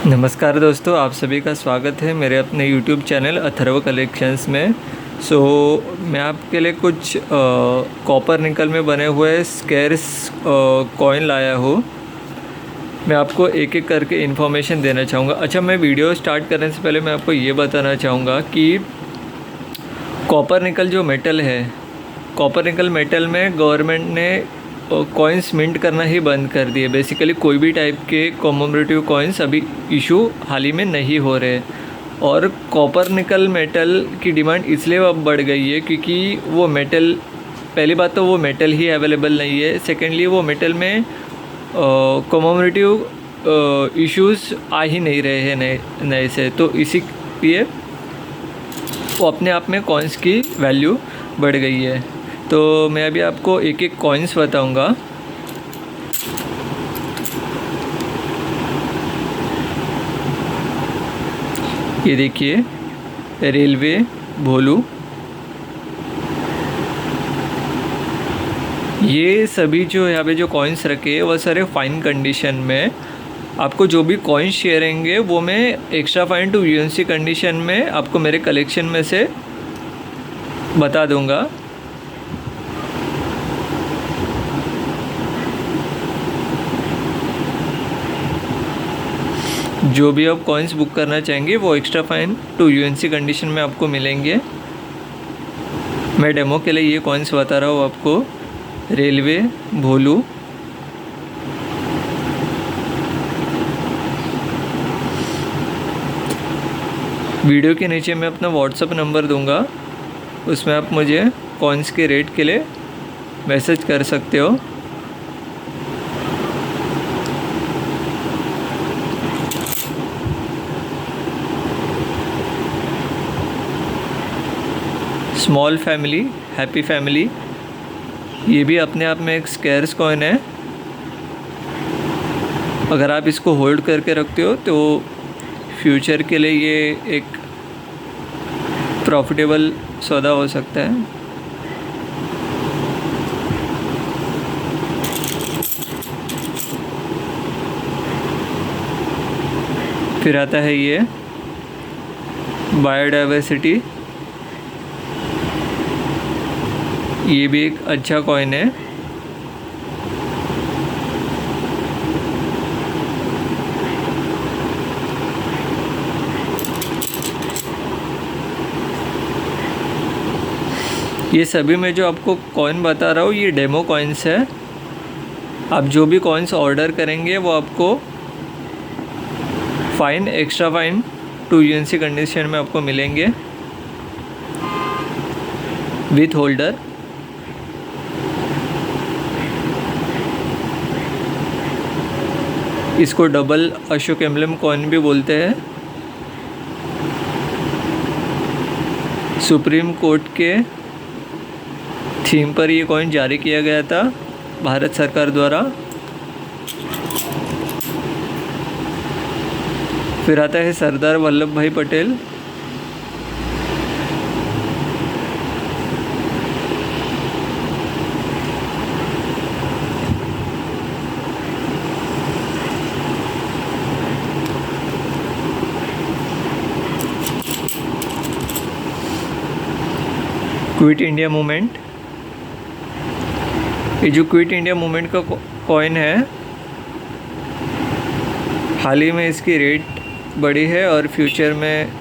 नमस्कार दोस्तों, आप सभी का स्वागत है मेरे अपने YouTube चैनल अथर्व कलेक्शंस में। मैं आपके लिए कुछ कॉपर निकल में बने हुए स्केर्स कॉइन लाया हूँ। मैं आपको एक एक करके इन्फॉर्मेशन देना चाहूँगा। अच्छा, मैं वीडियो स्टार्ट करने से पहले मैं आपको ये बताना चाहूँगा कि कॉपर निकल जो मेटल है, कॉपर निकल मेटल में गवर्नमेंट ने कॉइन्स मिंट करना ही बंद कर दिए। बेसिकली कोई भी टाइप के कॉमेमोरेटिव कॉइन्स अभी इशू हाल ही में नहीं हो रहे। और कॉपर निकल मेटल की डिमांड इसलिए अब बढ़ गई है क्योंकि वो मेटल, पहली बात तो वो मेटल ही अवेलेबल नहीं है, सेकेंडली वो मेटल में कॉमेमोरेटिव इश्यूज़ आ ही नहीं रहे हैं नए से, तो इसी लिए वो अपने आप में कॉइन्स की वैल्यू बढ़ गई है। तो मैं अभी आपको एक एक कॉइन्स बताऊंगा। ये देखिए, रेलवे भोलू, ये सभी जो यहाँ पे जो कॉइन्स रखे हैं वह सारे फाइन कंडीशन में। आपको जो भी कॉइन्स शेयर रहेंगे वो मैं extra fine to UNC condition में आपको मेरे कलेक्शन में से बता दूंगा। जो भी आप कॉइन्स बुक करना चाहेंगे वो extra fine to UNC condition में आपको मिलेंगे। मैं डेमो के लिए ये कॉइन्स बता रहा हूँ आपको। रेलवे भोलू, वीडियो के नीचे मैं अपना व्हाट्सअप नंबर दूंगा, उसमें आप मुझे कॉइन्स के रेट के लिए मैसेज कर सकते हो। स्मॉल फैमिली, हैप्पी फैमिली, ये भी अपने आप में एक स्केर्स कॉइन है। अगर आप इसको होल्ड करके रखते हो तो फ्यूचर के लिए ये एक प्रॉफिटेबल सौदा हो सकता है। फिर आता है ये बायोडाइवर्सिटी, ये भी एक अच्छा कॉइन है। ये सभी में जो आपको कॉइन बता रहा हूँ ये डेमो कॉइन्स है। आप जो भी कॉइन्स ऑर्डर करेंगे वो आपको fine, extra fine to UNC condition में आपको मिलेंगे विथ होल्डर। इसको डबल अशोक एम्बलम कॉइन भी बोलते हैं। सुप्रीम कोर्ट के थीम पर ये कॉइन जारी किया गया था भारत सरकार द्वारा। फिर आता है सरदार वल्लभ भाई पटेल, क्विट इंडिया मूवमेंट। ये जो क्विट इंडिया मूवमेंट का कॉइन है, हाल ही में इसकी रेट बढ़ी है और फ्यूचर में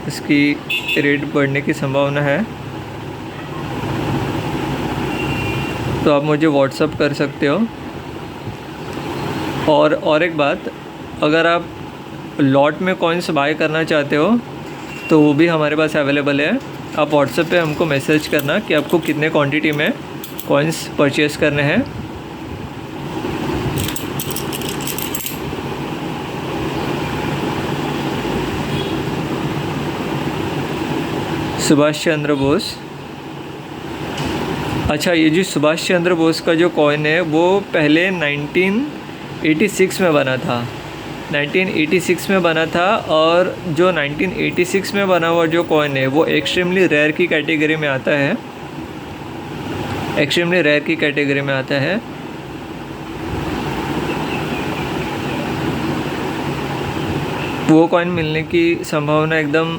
इसकी रेट बढ़ने की संभावना है। तो आप मुझे व्हाट्सअप कर सकते हो। और एक बात, अगर आप लॉट में कॉइन्स बाय करना चाहते हो तो वो भी हमारे पास अवेलेबल है। आप व्हाट्सएप पे हमको मैसेज करना कि आपको कितने क्वांटिटी में कॉइन्स परचेज़ करने हैं। सुभाष चंद्र बोस। अच्छा, ये जो सुभाष चंद्र बोस का जो कॉइन है वो पहले 1986 में बना था। 1986 में बना था और जो 1986 में बना हुआ जो कॉइन है वो एक्सट्रीमली रेयर की कैटेगरी में आता है। एक्सट्रीमली रेयर की कैटेगरी में आता है। वो कॉइन मिलने की संभावना एकदम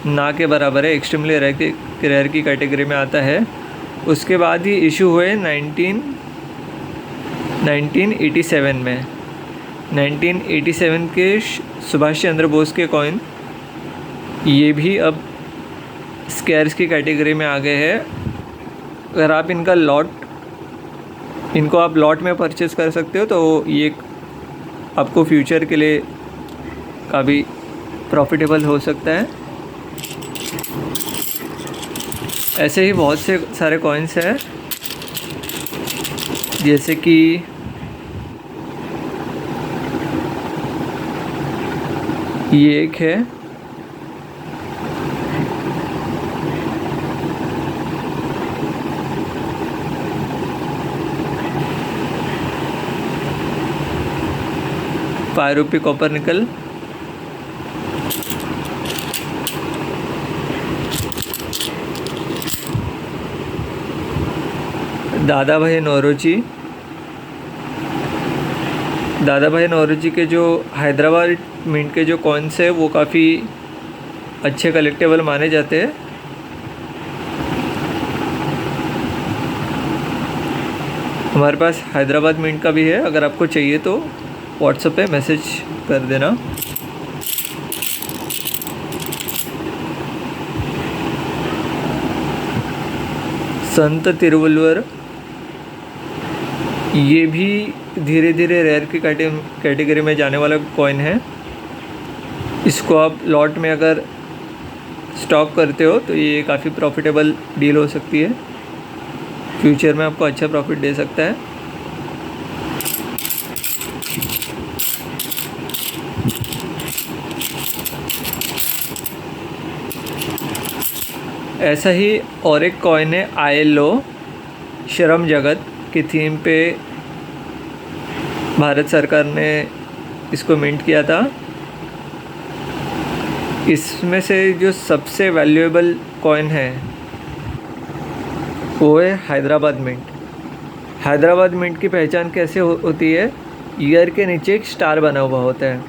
ना के बराबर है, एक्सट्रीमली रेयर की कैटेगरी में आता है। उसके बाद ही इशू हुए 1987 में। 1987 के सुभाष चंद्र बोस के कॉइन ये भी अब स्केर्स की कैटेगरी में आ गए हैं। अगर आप इनको आप लॉट में परचेज़ कर सकते हो तो ये आपको फ्यूचर के लिए काफ़ी प्रॉफिटेबल हो सकता है। ऐसे ही बहुत से सारे कॉइन्स हैं, जैसे कि ये एक है, ₹5 कॉपर निकल। दादा भाई नौरोजी के जो हैदराबाद मिंट के जो कॉइन्स है वो काफ़ी अच्छे कलेक्टेबल माने जाते हैं। हमारे पास हैदराबाद मिंट का भी है, अगर आपको चाहिए तो व्हाट्सएप पे मैसेज कर देना। संत तिरुवल्लुवर, ये भी धीरे धीरे रेयर की कैटेगरी में जाने वाला कॉइन है। इसको आप लॉट में अगर स्टॉक करते हो तो ये काफ़ी प्रॉफिटेबल डील हो सकती है, फ्यूचर में आपको अच्छा प्रॉफिट दे सकता है। ऐसा ही और एक कॉइन है ILO, श्रम जगत की थीम पे भारत सरकार ने इसको मिंट किया था। इसमें से जो सबसे वैल्यूएबल कॉइन है वो है हैदराबाद मिंट। हैदराबाद मिंट की पहचान कैसे होती है? ईयर के नीचे एक स्टार बना हुआ होता है।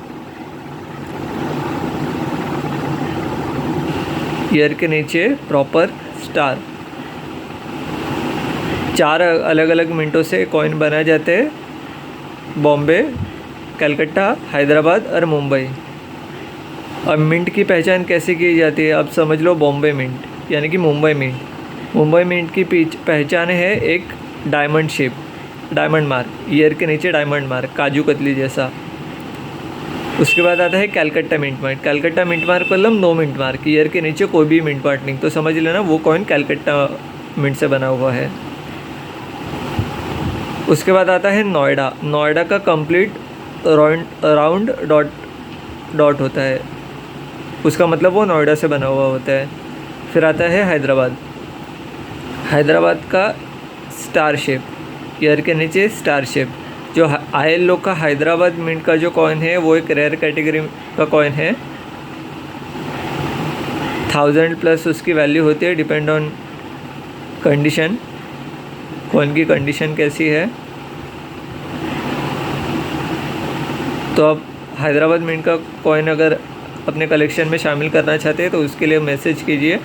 ईयर के नीचे प्रॉपर स्टार। 4 अलग अलग मिंटों से कॉइन बनाए जाते हैं, बॉम्बे, कलकत्ता, हैदराबाद और मुंबई। अब मिंट की पहचान कैसे की जाती है? अब समझ लो बॉम्बे मिंट यानी कि मुंबई मिंट। मुंबई मिंट की पहचान है एक diamond shape, diamond mark, year के नीचे डायमंड मार्क, काजू कतली जैसा। उसके बाद आता है Calcutta mint mark. Calcutta mint mark मतलब नो मिंट मार्क, ईयर के नीचे कोई भी मिंट मार्क नहीं, तो समझ लेना वो कॉइन कलकत्ता मिंट से बना हुआ है। उसके बाद आता है नोएडा। नोएडा का कंप्लीट राउंड डॉट होता है, उसका मतलब वो नोएडा से बना हुआ होता है। फिर आता है हैदराबाद। हैदराबाद का स्टार शेप, ईयर के नीचे स्टार शेप। जो ILO का हैदराबाद मिंट का जो कॉइन है वो एक रेयर कैटेगरी का कॉइन है। 1000+ उसकी वैल्यू होती है, डिपेंड ऑन कंडीशन, कॉइन की कंडीशन कैसी है। तो आप हैदराबाद मिंट का कॉइन अगर अपने कलेक्शन में शामिल करना चाहते हैं तो उसके लिए मैसेज कीजिए।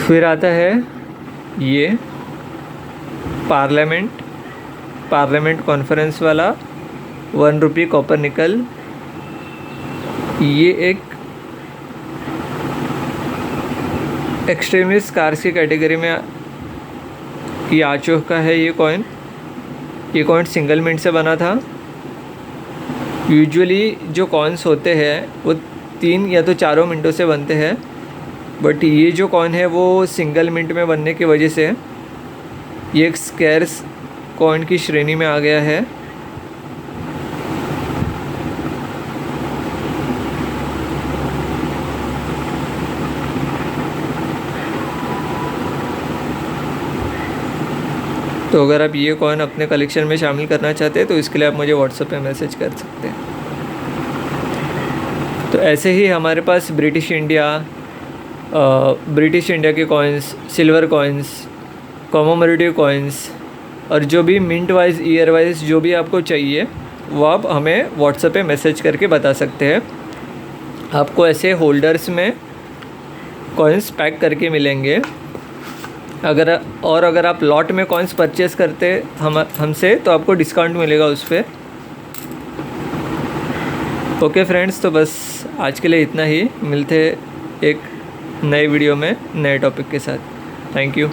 फिर आता है ये पार्लियामेंट कॉन्फ्रेंस वाला ₹1 कॉपर निकल। ये एक एक्सट्रीमिस्ट कार्स की कैटेगरी में ये आ चुका है। ये कॉइन सिंगल मिंट से बना था। यूजुअली जो कॉइन्स होते हैं वो 3 या तो 4 मिनटों से बनते हैं, बट ये जो कॉइन है वो सिंगल मिंट में बनने की वजह से ये एक स्कैर्स कॉइन की श्रेणी में आ गया है। तो अगर आप ये कॉइन अपने कलेक्शन में शामिल करना चाहते हैं तो इसके लिए आप मुझे व्हाट्सएप पे मैसेज कर सकते हैं। तो ऐसे ही हमारे पास ब्रिटिश इंडिया के कॉइन्स, सिल्वर कॉइन्स, कॉमोमरेटिव कॉइन्स और जो भी मिंट वाइज, ईयर वाइज जो भी आपको चाहिए वो आप हमें व्हाट्सएप पे मैसेज करके बता सकते हैं। आपको ऐसे होल्डर्स में कॉइन्स पैक करके मिलेंगे। अगर आप लॉट में कॉइन्स परचेस करते हमसे तो आपको डिस्काउंट मिलेगा उस पर। ओके फ्रेंड्स, तो बस आज के लिए इतना ही। मिलते एक नए वीडियो में नए टॉपिक के साथ। Thank you.